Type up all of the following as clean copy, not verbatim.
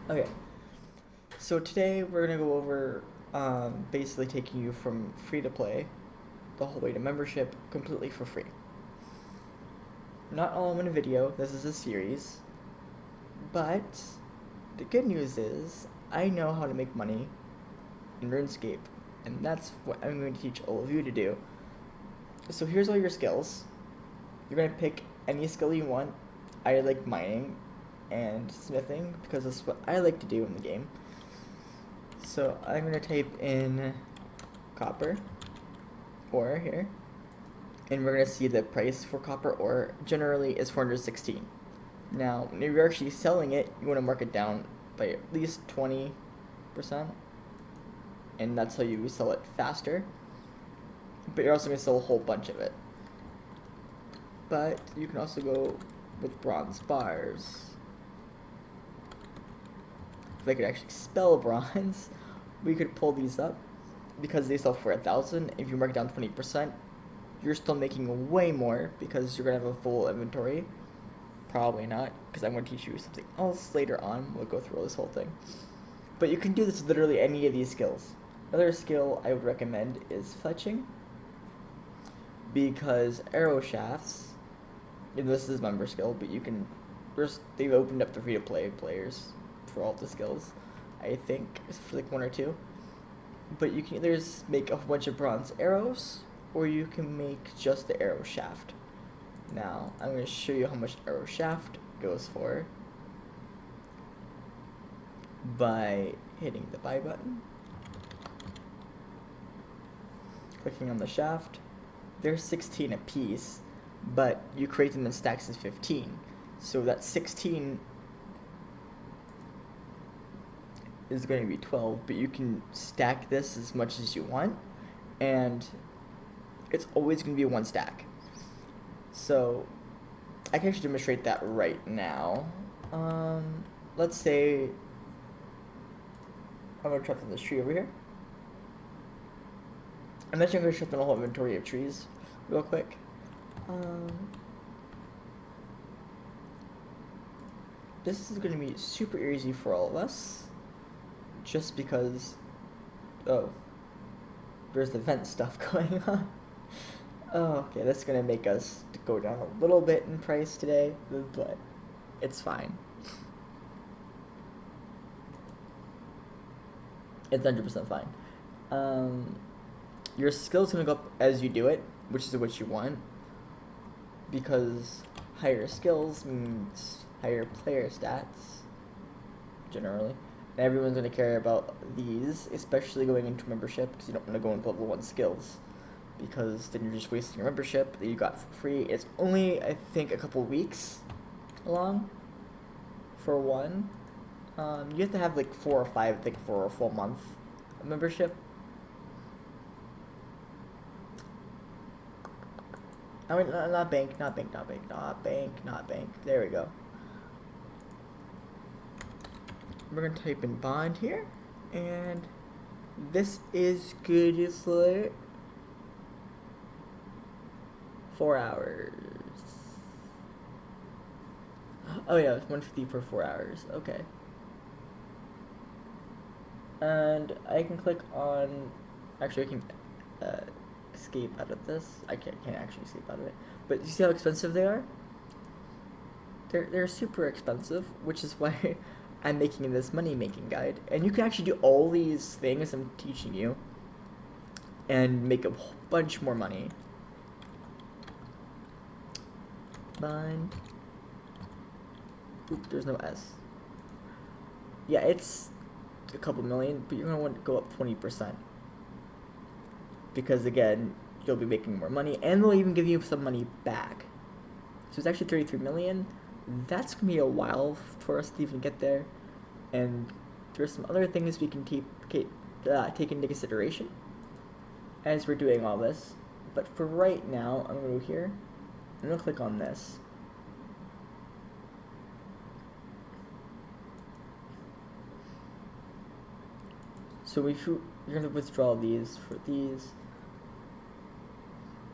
Okay, so today we're gonna go over basically taking you from free to play the whole way to membership completely for free. Not all in one video, this is a series, but the good news is I know how to make money in RuneScape, and that's what I'm going to teach all of you to do. So here's all your skills. You're gonna pick any skill you want. I like mining and smithing because that's what I like to do in the game. So I'm gonna type in copper ore here, and we're gonna see the price for copper ore generally is 416. Now, when you're actually selling it, you want to mark it down by at least 20%, and that's how you sell it faster. But you're also gonna sell a whole bunch of it. But you can also go with bronze bars. If I could actually spell bronze, we could pull these up because they sell for 1,000. If you mark it down 20%, you're still making way more because you're gonna have a full inventory. Probably not, because I'm gonna teach you something else later on. We'll go through this whole thing. But you can do this with literally any of these skills. Another skill I would recommend is fletching, because arrow shafts, and this is member skill, but you can, they've opened up the free to play players for all the skills, I think, for like one or two. But you can either make a bunch of bronze arrows, or you can make just the arrow shaft. Now, I'm going to show you how much arrow shaft goes for by hitting the buy button, clicking on the shaft. They're 16 a piece, but you create them in stacks as 15. So that 16 is going to be 12, but you can stack this as much as you want, and it's always going to be one stack. So I can actually demonstrate that right now. Let's say I'm going to chop on this tree over here. I'm actually going to chop on a whole inventory of trees real quick. This is going to be super easy for all of us, just because, oh, there's the vent stuff going on. Oh, okay, that's going to make us go down a little bit in price today, but it's fine. It's 100% fine. Your skill's going to go up as you do it, which is what you want, because higher skills means higher player stats, generally. And everyone's going to care about these, especially going into membership, because you don't want to go into level 1 skills, because then you're just wasting your membership that you got for free. It's only, I think, a couple weeks long for one. You have to have like 4 or 5, I think, for a full month of membership. I mean, not bank. There we go. We're gonna type in bond here, and this is good for 4 hours. Oh yeah, it's 150 per 4 hours. Okay. And I can click on. Actually, I can escape out of this. I can't actually escape out of it. But you see how expensive they are? They're super expensive, which is why I'm making this money making guide. And you can actually do all these things I'm teaching you and make a whole bunch more money. Bind. Oop, there's no S. Yeah, it's a couple million, but you're gonna want to go up 20%. Because again, you'll be making more money, and they'll even give you some money back. So it's actually 33 million. That's gonna be a while for us to even get there. And there's some other things we can take into consideration as we're doing all this. But for right now, I'm gonna go here. I'm gonna click on this. So you're gonna withdraw these for these.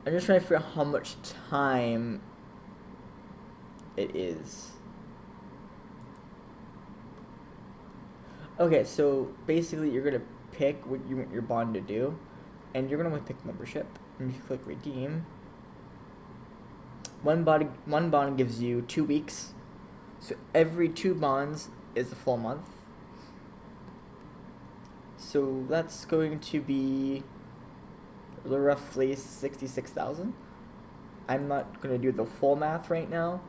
I'm just trying to figure out how much time it is. Okay, so basically you're gonna pick what you want your bond to do, and you're gonna want to pick membership. And if you click redeem, one bond gives you 2 weeks, so every 2 bonds is a full month. So that's going to be roughly 66,000. I'm not gonna do the full math right now,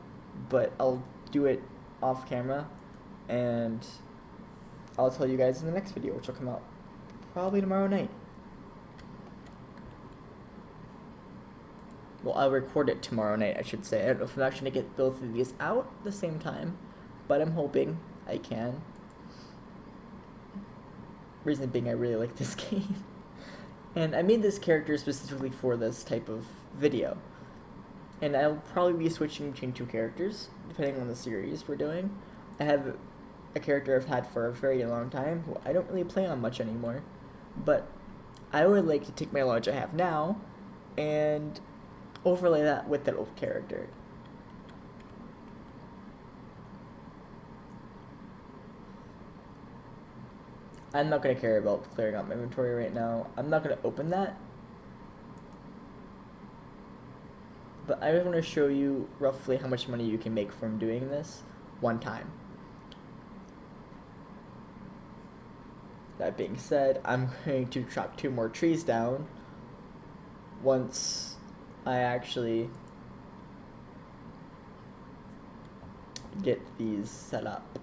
but I'll do it off camera, and I'll tell you guys in the next video, which will come out probably tomorrow night. Well, I'll record it tomorrow night, I should say. I don't know if I'm actually gonna get both of these out at the same time, but I'm hoping I can. Reason being, I really like this game. And I made this character specifically for this type of video. And I'll probably be switching between 2 characters, depending on the series we're doing. I have a character I've had for a very long time, who I don't really play on much anymore. But I would like to take my knowledge I have now, and overlay that with that old character. I'm not going to care about clearing out my inventory right now. I'm not going to open that. But I just want to show you roughly how much money you can make from doing this one time. That being said, I'm going to chop 2 more trees down once I actually get these set up.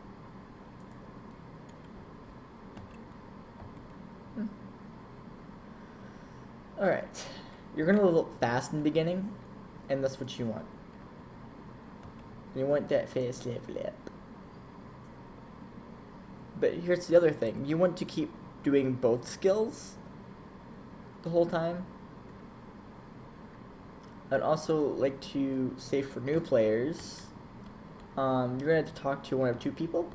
Alright, you're going to level up fast in the beginning, and that's what you want. You want that fast level up. But here's the other thing, you want to keep doing both skills the whole time. I'd also like to say for new players, you're going to have to talk to 1 of 2 people,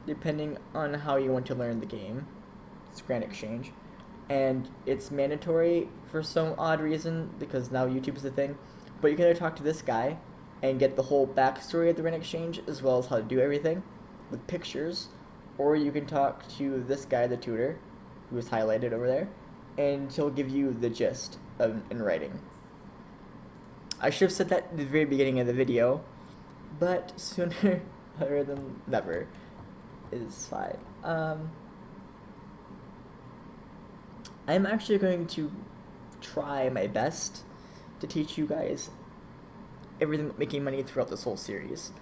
depending on how you want to learn the game. It's Grand Exchange. And it's mandatory for some odd reason, because now YouTube is a thing. But you can either talk to this guy and get the whole backstory of the Grand Exchange, as well as how to do everything, with pictures. Or you can talk to this guy, the tutor, who is highlighted over there, and he'll give you the gist in writing. I should have said that at the very beginning of the video, but sooner rather than never is fine. I'm actually going to try my best to teach you guys everything making money throughout this whole series.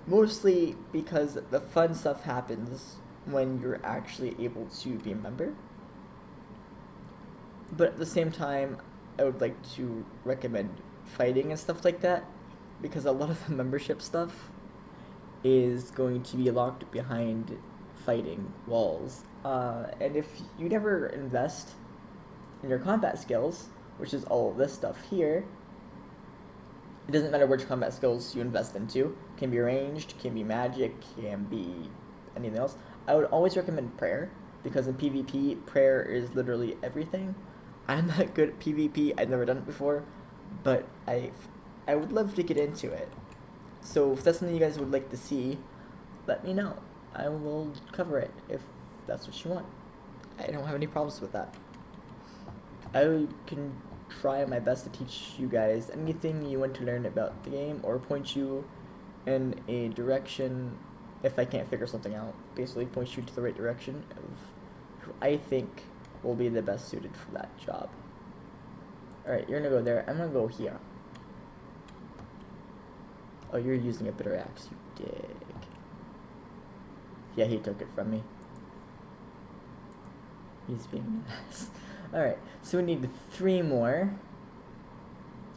Mostly because the fun stuff happens when you're actually able to be a member. But at the same time, I would like to recommend fighting and stuff like that, because a lot of the membership stuff is going to be locked behind fighting walls. And if you never invest in your combat skills, which is all of this stuff here, it doesn't matter which combat skills you invest into. It can be ranged, can be magic, can be anything else. I would always recommend prayer, because in PvP, prayer is literally everything. I'm not good at PvP, I've never done it before, but I would love to get into it. So if that's something you guys would like to see, let me know. I will cover it if that's what you want. I don't have any problems with that. I can try my best to teach you guys anything you want to learn about the game, or point you in a direction if I can't figure something out. Basically point you to the right direction of who I think will be the best suited for that job. Alright, you're gonna go there. I'm gonna go here. Oh, you're using a bitter axe, you dig. Yeah, he took it from me. He's being an ass. Alright, so we need 3 more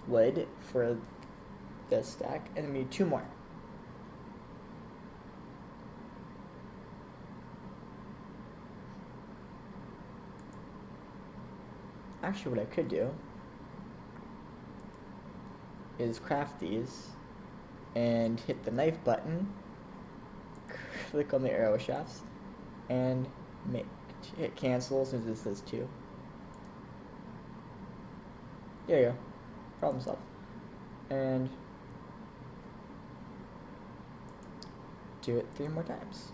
wood for this stack, and then we need 2 more. Actually, what I could do is craft these and hit the knife button, click on the arrow shafts, and hit cancel since this says 2. There you go. Problem solved. And do it 3 more times.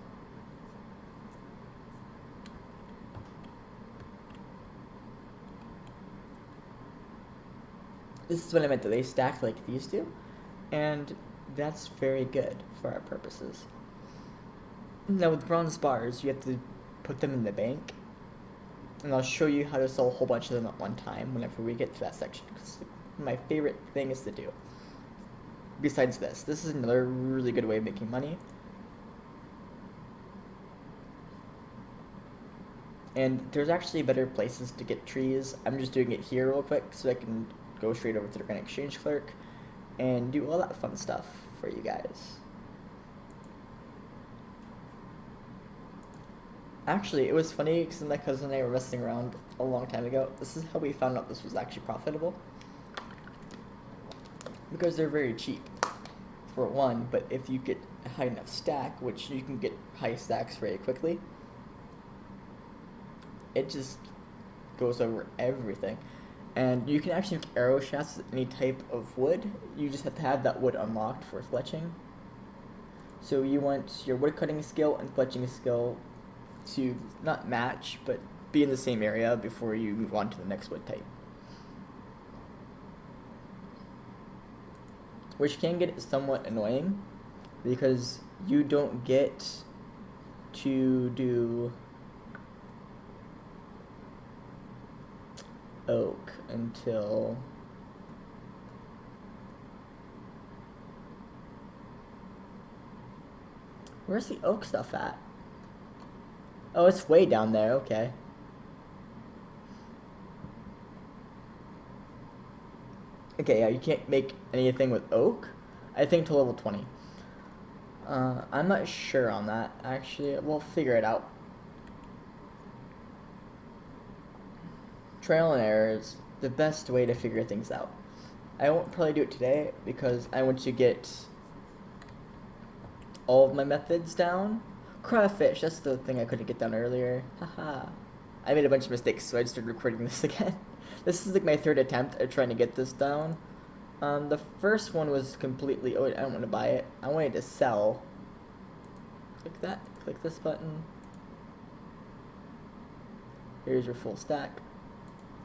This is what I meant, that they stack like these two, and that's very good for our purposes. Now with bronze bars, you have to put them in the bank, and I'll show you how to sell a whole bunch of them at one time whenever we get to that section, because my favorite thing is to do. Besides this is another really good way of making money. And there's actually better places to get trees. I'm just doing it here real quick so I can go straight over to the Grand Exchange Clerk and do all that fun stuff for you guys. Actually, it was funny because my cousin and I were messing around a long time ago. This is how we found out this was actually profitable. Because they're very cheap, for one, but if you get a high enough stack, which you can get high stacks very quickly, it just goes over everything. And you can actually make arrow shafts with any type of wood. You just have to have that wood unlocked for fletching. So you want your wood cutting skill and fletching skill to not match, but be in the same area before you move on to the next wood type. Which can get somewhat annoying, because you don't get to do oak until where's the oak stuff at? Oh, it's way down there. Okay. Okay, yeah, you can't make anything with oak, I think, till level 20. I'm not sure on that, actually. We'll figure it out. Trial and error is the best way to figure things out. I won't probably do it today because I want to get all of my methods down. Crawfish, that's the thing I couldn't get down earlier. Haha. I made a bunch of mistakes, so I just started recording this again. This is like my third attempt at trying to get this down. The first one was completely, oh, I don't want to buy it. I wanted to sell. Click that, click this button. Here's your full stack.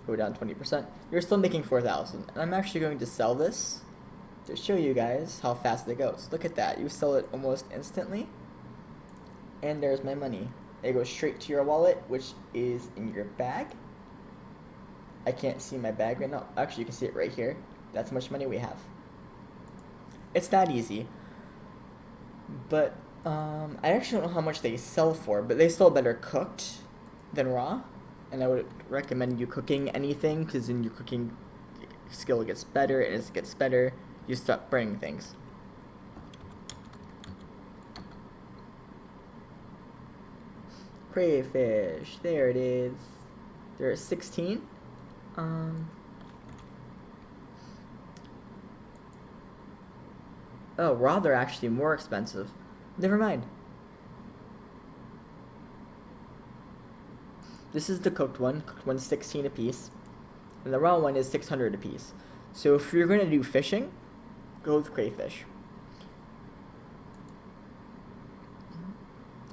Go down 20%. You're still making 4,000. And I'm actually going to sell this to show you guys how fast it goes. Look at that, you sell it almost instantly. And there's my money. It goes straight to your wallet, which is in your bag. I can't see my bag right now. Actually, you can see it right here. That's how much money we have. It's that easy. But I actually don't know how much they sell for, but they sell better cooked than raw. And I would recommend you cooking anything, because then your cooking skill gets better, and as it gets better, you start burning things. Crayfish, there it is. There are 16. Oh, raw, they're actually more expensive. Never mind. This is the cooked one. Cooked one's 16 a piece, and the raw one is 600 a piece. So if you're gonna do fishing, go with crayfish.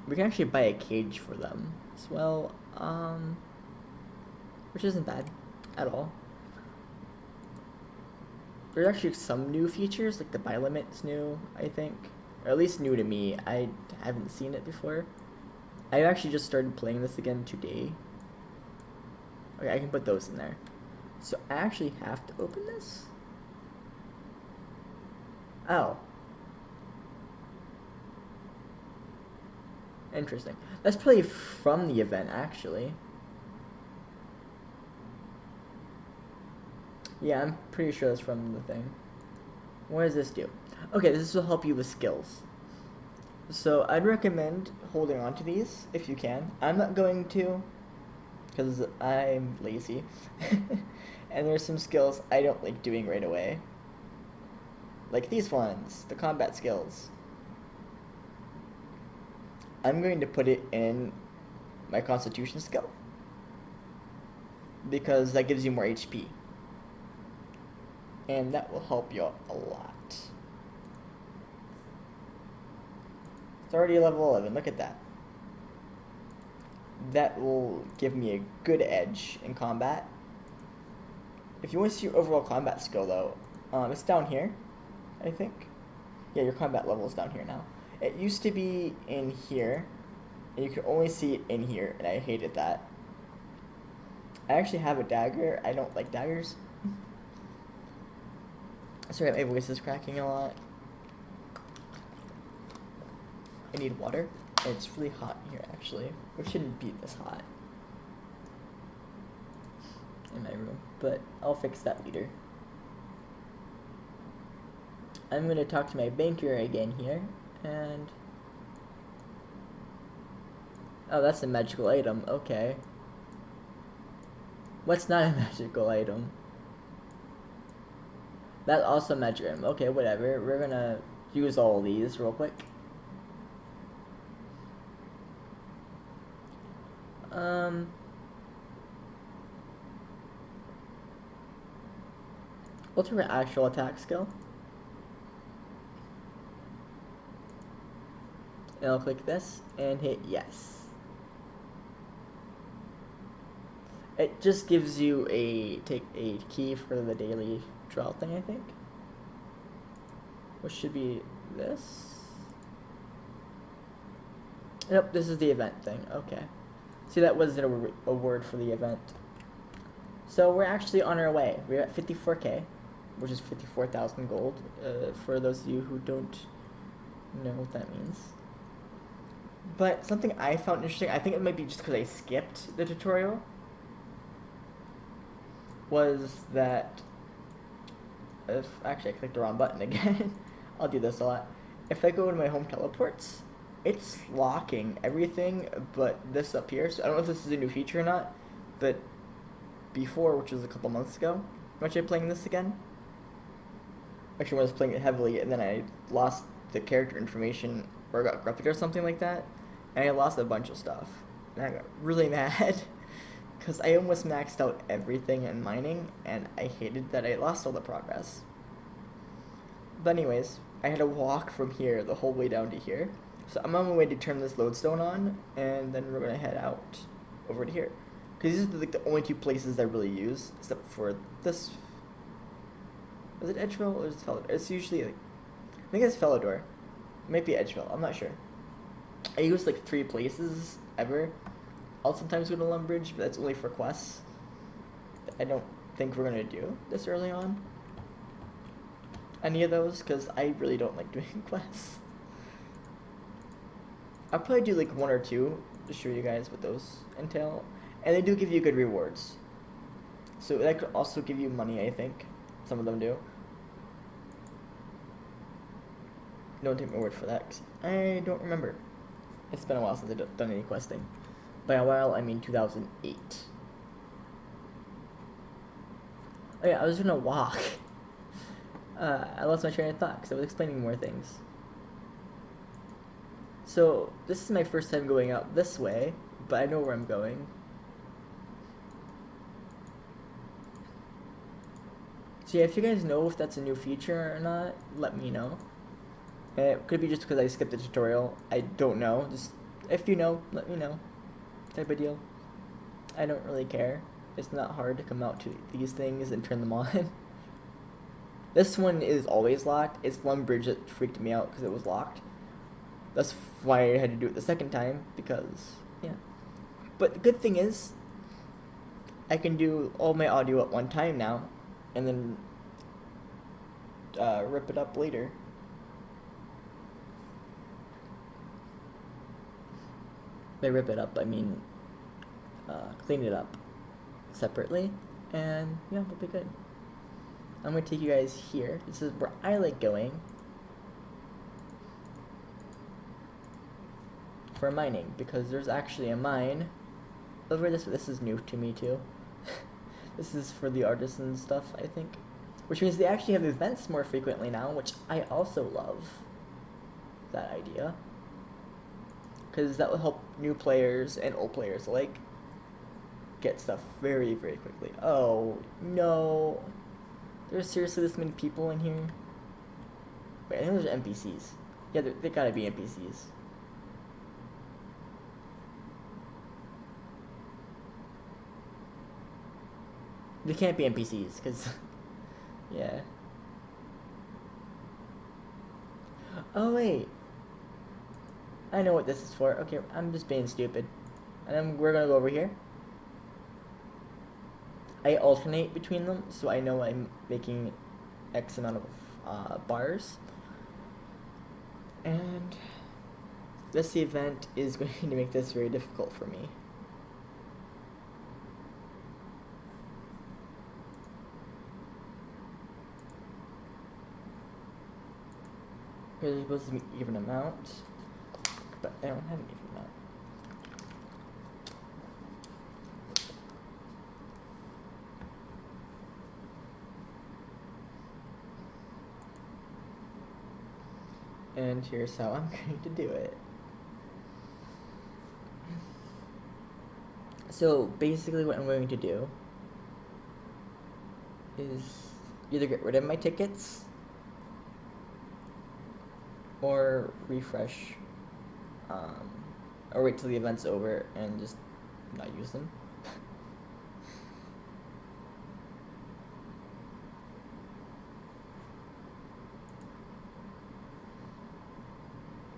We can actually buy a cage for them as well, which isn't bad at all. There's actually some new features, like the buy limit's new, I think. Or at least new to me. I haven't seen it before. I actually just started playing this again today. Okay, I can put those in there. So I actually have to open this? Oh. Interesting. That's probably from the event, actually. Yeah, I'm pretty sure that's from the thing. What does this do? Okay, this will help you with skills. So I'd recommend holding on to these if you can. I'm not going to, because I'm lazy. And there's some skills I don't like doing right away. Like these ones, the combat skills. I'm going to put it in my constitution skill, because that gives you more HP. And that will help you out a lot. It's already level 11, look at that. That will give me a good edge in combat. If you want to see your overall combat skill, though, it's down here, I think. Yeah, your combat level is down here now. It used to be in here, and you could only see it in here, and I hated that. I actually have a dagger. I don't like daggers. Sorry, my voice is cracking a lot. I need water. It's really hot here, actually. It shouldn't be this hot in my room, but I'll fix that later. I'm going to talk to my banker again here, and... Oh, that's a magical item. Okay. What's not a magical item? That's also a magical item. Okay, whatever. We're gonna use all these real quick. What's her actual attack skill? And I'll click this and hit yes. It just gives you a key for the daily trial thing, I think. Which should be this. Nope, this is the event thing. Okay. See, that wasn't a word for the event. So we're actually on our way. We're at 54k, which is 54,000 gold. For those of you who don't know what that means. But something I found interesting, I think it might be just because I skipped the tutorial, was that if actually I clicked the wrong button again. I'll do this a lot. If I go to my home teleports, it's locking everything but this up here. So I don't know if this is a new feature or not, but before, which was a couple months ago, when I tried playing this again, actually when I was playing it heavily, and then I lost the character information or got corrupted or something like that, and I lost a bunch of stuff, and I got really mad. Because I almost maxed out everything in mining, and I hated that I lost all the progress. But anyways, I had to walk from here the whole way down to here. So I'm on my way to turn this lodestone on, and then we're going to head out over to here. Because these are like the only two places I really use, except for this. Was it Edgeville or is it Felidor? It's usually like, I think it's Felidor. It might be Edgeville, I'm not sure. I use like 3 places ever. I'll sometimes go to Lumbridge, but that's only for quests. I don't think we're going to do this early on. Any of those, because I really don't like doing quests. I'll probably do like 1 or 2 to show you guys what those entail. And they do give you good rewards. So that could also give you money, I think. Some of them do. Don't take my word for that, 'cause I don't remember. It's been a while since I've done any questing. By a while, I mean 2008. Oh yeah, I was gonna walk. I lost my train of thought because I was explaining more things. So, this is my first time going out this way, but I know where I'm going. So yeah, if you guys know if that's a new feature or not, let me know. It could be just because I skipped the tutorial. I don't know. Just, if you know, let me know. Type of deal. I don't really care. It's not hard to come out to these things and turn them on. This one is always locked. It's Lumbridge that freaked me out because it was locked. That's why I had to do it the second time, because, yeah. But the good thing is, I can do all my audio at one time now, and then rip it up later. By rip it up, I mean clean it up separately, and yeah, it'll be good. I'm going to take you guys here. This is where I like going for mining, because there's actually a mine over this. This is new to me too. This is for the artisan stuff, I think, which means they actually have events more frequently now, which I also love that idea, because that will help new players and old players alike get stuff very, very quickly. Oh no, there's seriously this many people in here? Wait, I think those are NPCs. Yeah, they gotta be NPCs. They can't be NPCs, because, yeah. Oh, wait. I know what this is for. Okay, I'm just being stupid. And then we're gonna go over here. I alternate between them, so I know I'm making X amount of bars. And this event is going to make this very difficult for me. Because it's supposed to be even amount, but I don't have an even amount. And here's how I'm going to do it. So basically what I'm going to do is either get rid of my tickets or refresh, or wait till the event's over and just not use them.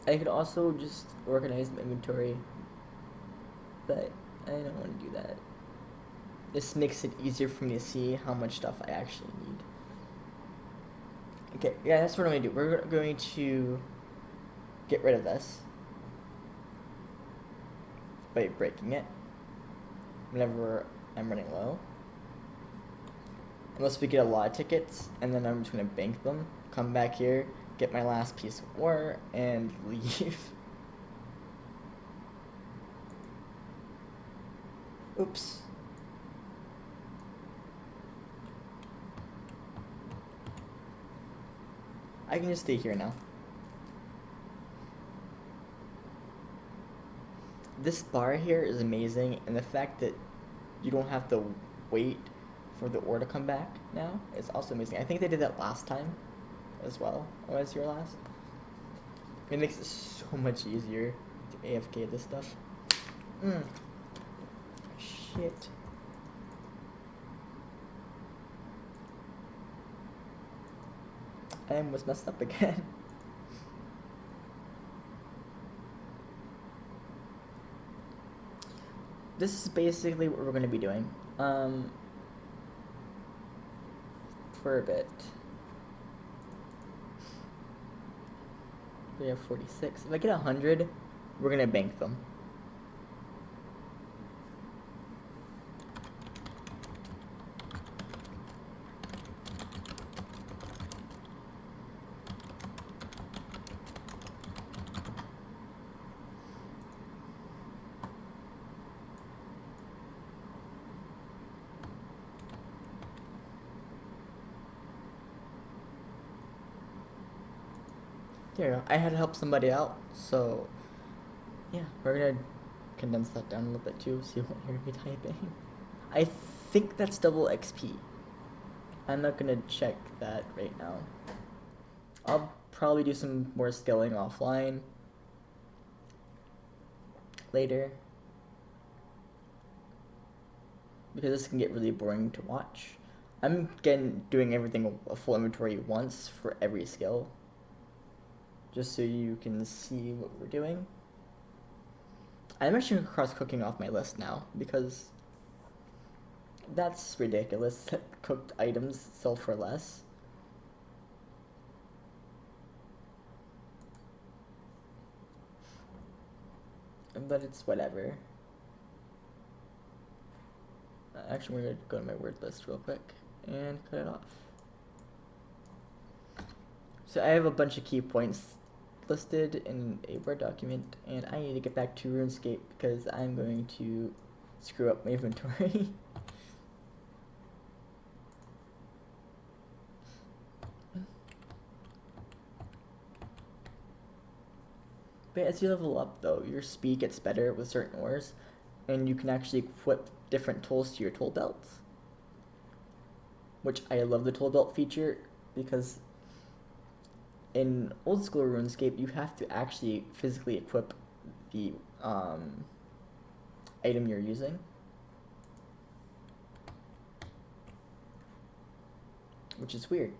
I could also just organize my inventory, but I don't want to do that. This makes it easier for me to see how much stuff I actually need. Okay, yeah, that's what I'm going to do. We're going to get rid of this by breaking it whenever I'm running low. Unless we get a lot of tickets, and then I'm just going to bank them, come back here, get my last piece of ore, and leave. Oops. I can just stay here now. This bar here is amazing, and the fact that you don't have to wait for the ore to come back now is also amazing. I think they did that last time as well. When I was here last. It makes it so much easier to AFK this stuff. Shit. I almost messed up again. This is basically what we're going to be doing for a bit. We have 46. If I get 100, we're going to bank them. There you go. I had to help somebody out, so yeah, we're gonna condense that down a little bit too, so you won't hear me typing. I think that's double XP. I'm not gonna check that right now. I'll probably do some more scaling offline later, because this can get really boring to watch. I'm doing everything a full inventory once for every skill, just so you can see what we're doing. I'm actually going to cross cooking off my list now, because that's ridiculous that cooked items sell for less. But it's whatever. Actually, we're going to go to my word list real quick and cut it off. So I have a bunch of key points listed in a Word document, and I need to get back to RuneScape because I'm going to screw up my inventory. But as you level up though, your speed gets better with certain ores, and you can actually equip different tools to your tool belts. Which I love the tool belt feature, because in old school RuneScape, you have to actually physically equip the item you're using. which is weird.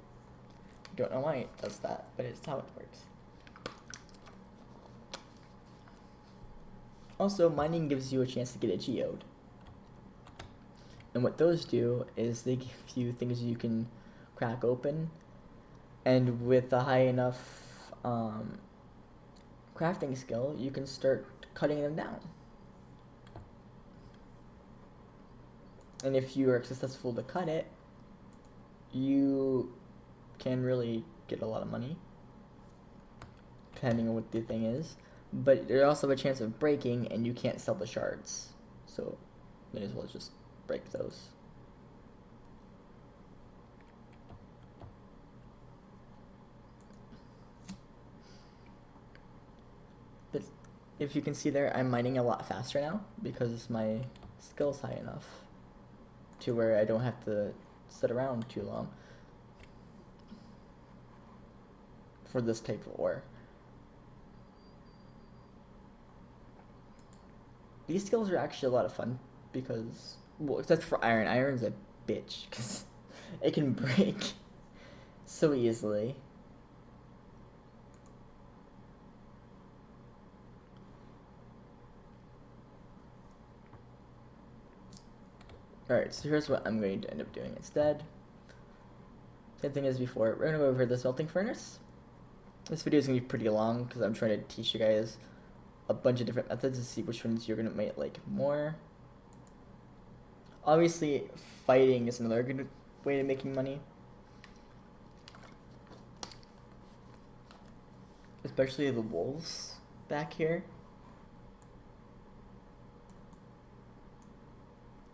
Don't know why it does that, but it's how it works. Also, mining gives you a chance to get a geode. And what those do is they give you things you can crack open, and with a high enough crafting skill, you can start cutting them down. And if you are successful to cut it, you can really get a lot of money, depending on what the thing is. But there's also a chance of breaking, and you can't sell the shards. So, may as well just break those. But if you can see there, I'm mining a lot faster now because my skill's high enough to where I don't have to sit around too long for this type of ore. These skills are actually a lot of fun because, well, except for iron. Iron's a bitch because it can break so easily. Alright, so here's what I'm going to end up doing instead. Same thing as before. We're going to go over the smelting furnace. This video is going to be pretty long because I'm trying to teach you guys a bunch of different methods to see which ones you're going to like more. Obviously, fighting is another good way of making money. Especially the wolves back here.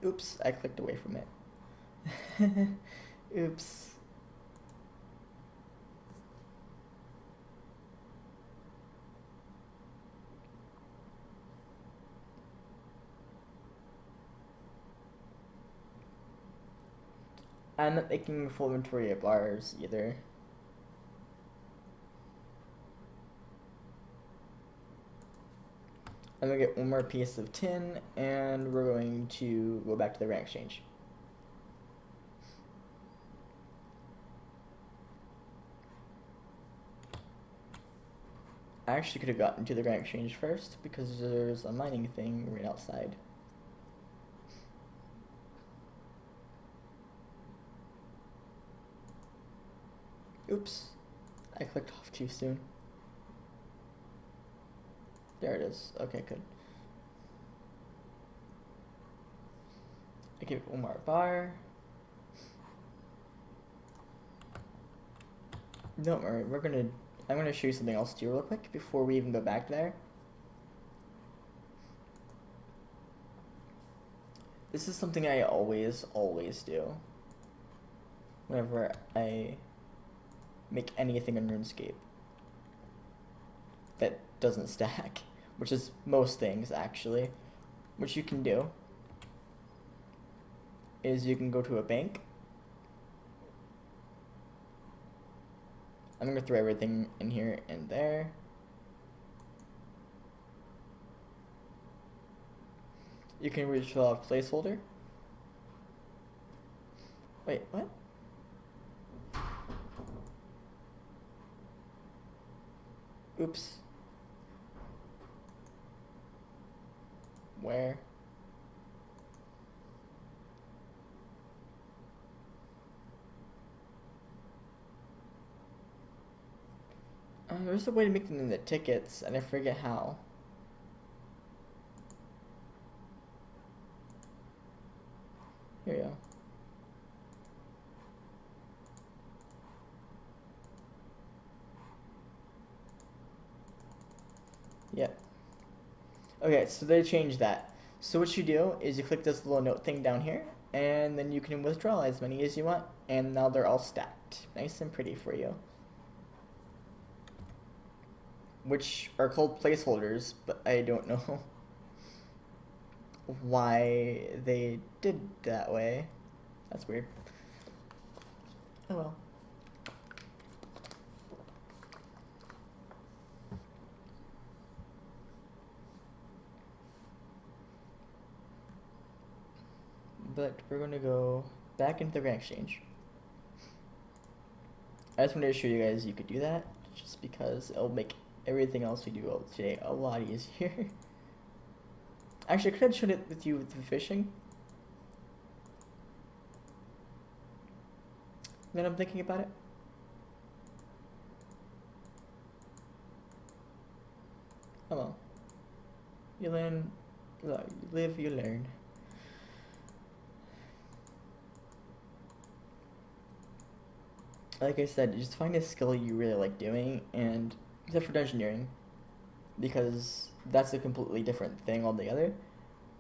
Oops, I clicked away from it. Oops. I'm not making full inventory of bars either. I'm gonna get one more piece of tin, and we're going to go back to the rank exchange. I actually could have gotten to the rank exchange first because there's a mining thing right outside. Oops, I clicked off too soon. There it is. Okay, good. I give it one more bar. Don't worry, I'm gonna show you something else too real quick before we even go back there. This is something I always do whenever I make anything in RuneScape that doesn't stack, which is most things actually. What you can do is you can go to a bank. I'm gonna throw everything in here and there. You can refill a placeholder. Wait, what? Oops. Where? There's a way to make them in the tickets, and I forget how. Here we go. Yep. Okay, so they changed that. So what you do is you click this little note thing down here, and then you can withdraw as many as you want, and now they're all stacked. Nice and pretty for you. Which are called placeholders, but I don't know why they did that way. That's weird. Oh well. But we're gonna go back into the rank exchange. I just wanted to show you guys you could do that, just because it'll make everything else we do today a lot easier. Actually, I could have shown it with you with the fishing. Then I'm thinking about it. Oh well. You learn, you live, you learn. Like I said, just find a skill you really like doing, and except for engineering, because that's a completely different thing altogether.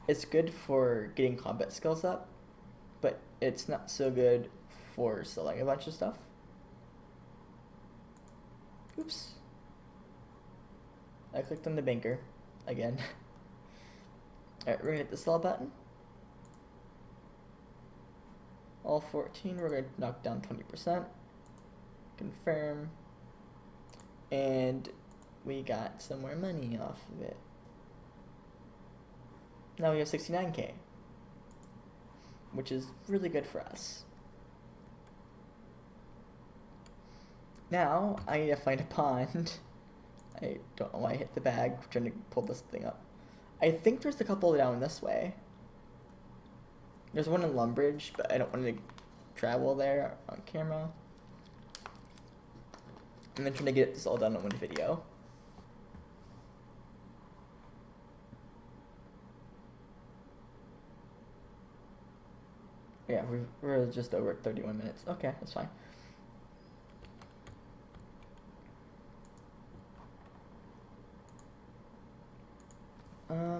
It's good for getting combat skills up, but it's not so good for selling a bunch of stuff. Oops. I clicked on the banker again. Alright, we're gonna hit the sell button. All 14, we're gonna knock down 20%. Confirm. And we got some more money off of it. Now we have 69K, which is really good for us. Now I need to find a pond. I don't know why I hit the bag trying to pull this thing up. I think there's a couple down this way. There's one in Lumbridge, but I don't want to travel there on camera. I'm then trying to get this all done in one video. Yeah, we're just over 31 minutes. Okay, that's fine.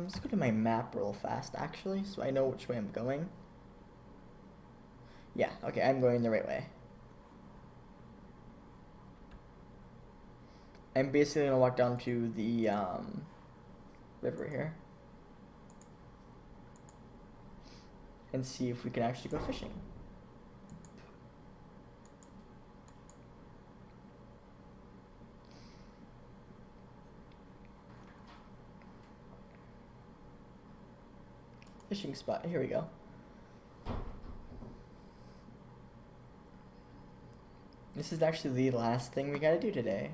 Let's go to my map real fast, actually, so I know which way I'm going. Yeah, okay, I'm going the right way. I'm basically gonna walk down to the river here and see if we can actually go fishing. Fishing spot, here we go. This is actually the last thing we gotta do today.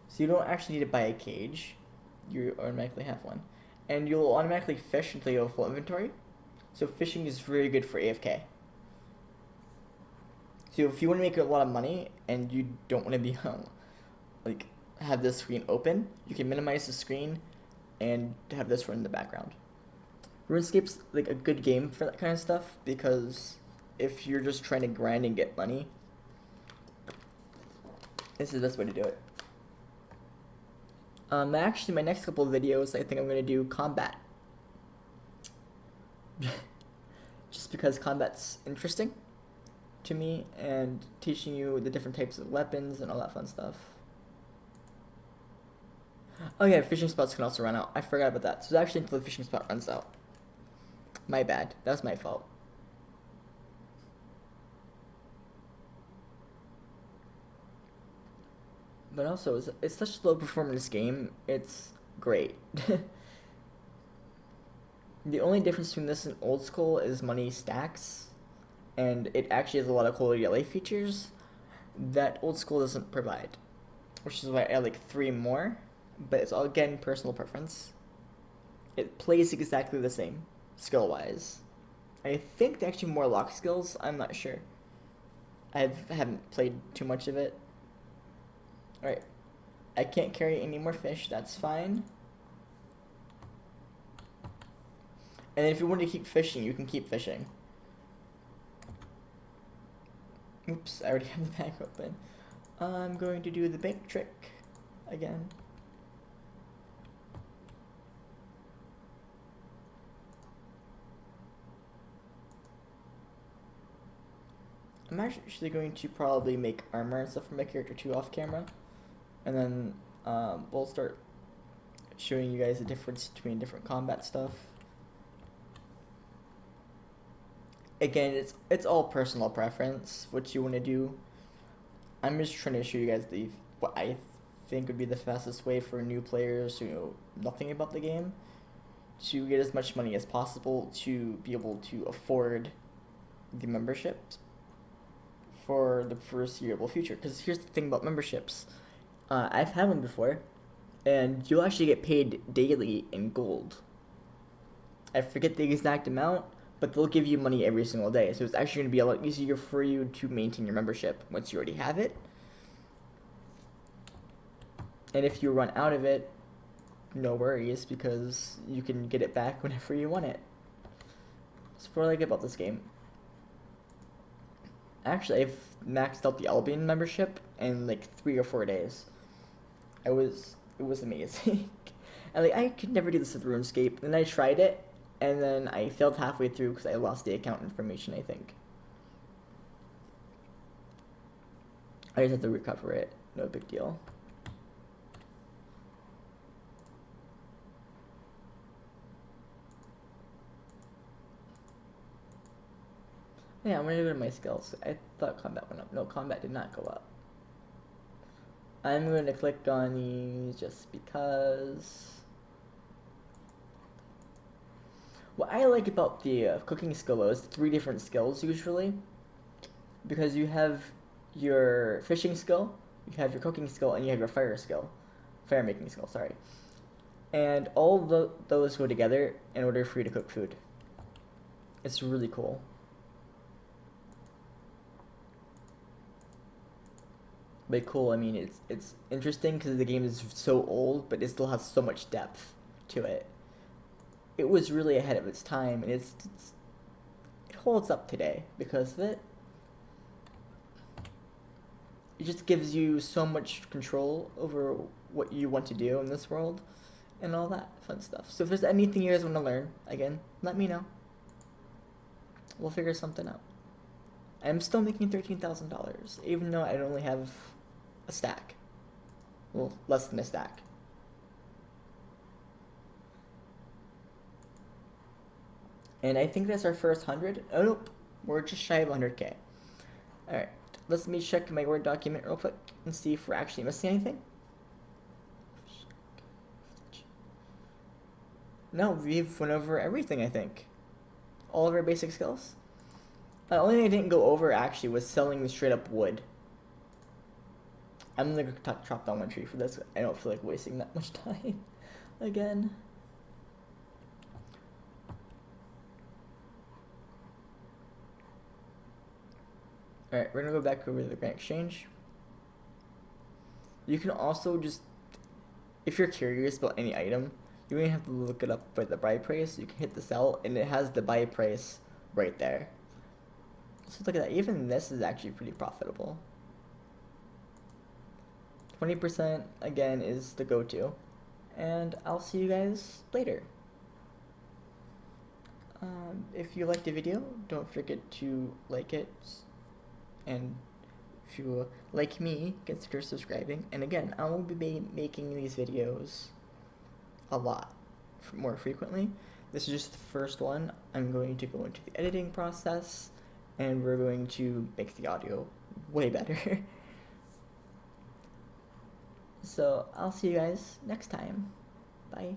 So you don't actually need to buy a cage, you automatically have one. And you'll automatically fish until you have full inventory. So fishing is very good for AFK. So if you want to make a lot of money and you don't want to be like have this screen open, you can minimize the screen and have this run in the background. RuneScape's like a good game for that kind of stuff, because if you're just trying to grind and get money, this is the best way to do it. Actually, my next couple of videos, I think I'm going to do combat. Just because combat's interesting to me, and teaching you the different types of weapons and all that fun stuff. Oh yeah, fishing spots can also run out. I forgot about that. So it's actually until the fishing spot runs out. My bad. That was my fault. But also, it's such a low performance game, it's great. The only difference between this and old school is money stacks, and it actually has a lot of quality of life features that old school doesn't provide, which is why I like 3 more, but it's all, again, personal preference. It plays exactly the same, skill-wise. I think they actually have more lock skills, I'm not sure. I haven't played too much of it. Alright, I can't carry any more fish, that's fine. And then if you want to keep fishing, you can keep fishing. Oops, I already have the bag open. I'm going to do the bank trick again. I'm actually going to probably make armor and stuff for my character too off camera. And then we'll start showing you guys the difference between different combat stuff. Again, it's all personal preference, what you want to do. I'm just trying to show you guys what I think would be the fastest way for new players who know nothing about the game to get as much money as possible to be able to afford the memberships for the foreseeable future. Because here's the thing about memberships. I've had one before, and you'll actually get paid daily in gold. I forget the exact amount, but they'll give you money every single day. So it's actually going to be a lot easier for you to maintain your membership once you already have it. And if you run out of it, no worries, because you can get it back whenever you want it. That's what I like about this game. Actually, I've maxed out the Albion membership in like 3 or 4 days. It was amazing. And like I could never do this with RuneScape. And I tried it, and then I failed halfway through because I lost the account information, I think. I just have to recover it. No big deal. Yeah, I'm gonna go to my skills. I thought combat went up. No, combat did not go up. I'm going to click on these just because. What I like about the cooking skill is 3 different skills usually, because you have your fishing skill, you have your cooking skill, and you have your fire making skill, sorry. And all those go together in order for you to cook food. It's really cool. By cool, I mean it's interesting because the game is so old, but it still has so much depth to it. It was really ahead of its time, and it holds up today because of it. It just gives you so much control over what you want to do in this world, and all that fun stuff. So if there's anything you guys want to learn, again, let me know. We'll figure something out. I'm still making $13,000, even though I only have a stack. Well, less than a stack. And I think that's our first 100. Oh, nope. We're just shy of 100K. Alright. Let me check my Word document real quick and see if we're actually missing anything. No, we've went over everything, I think. All of our basic skills. The only thing I didn't go over, actually, was selling the straight-up wood. I'm gonna chop down one tree for this. I don't feel like wasting that much time again. Alright, we're gonna go back over to the Grand Exchange. You can also just, if you're curious about any item, you don't even have to look it up by the buy price. You can hit the sell, and it has the buy price right there. So look at that. Even this is actually pretty profitable. 20% again is the go-to. And I'll see you guys later. If you liked the video, don't forget to like it. And if you like me, consider subscribing. And again, I will be making these videos a lot more frequently. This is just the first one. I'm going to go into the editing process, and we're going to make the audio way better. So I'll see you guys next time. Bye.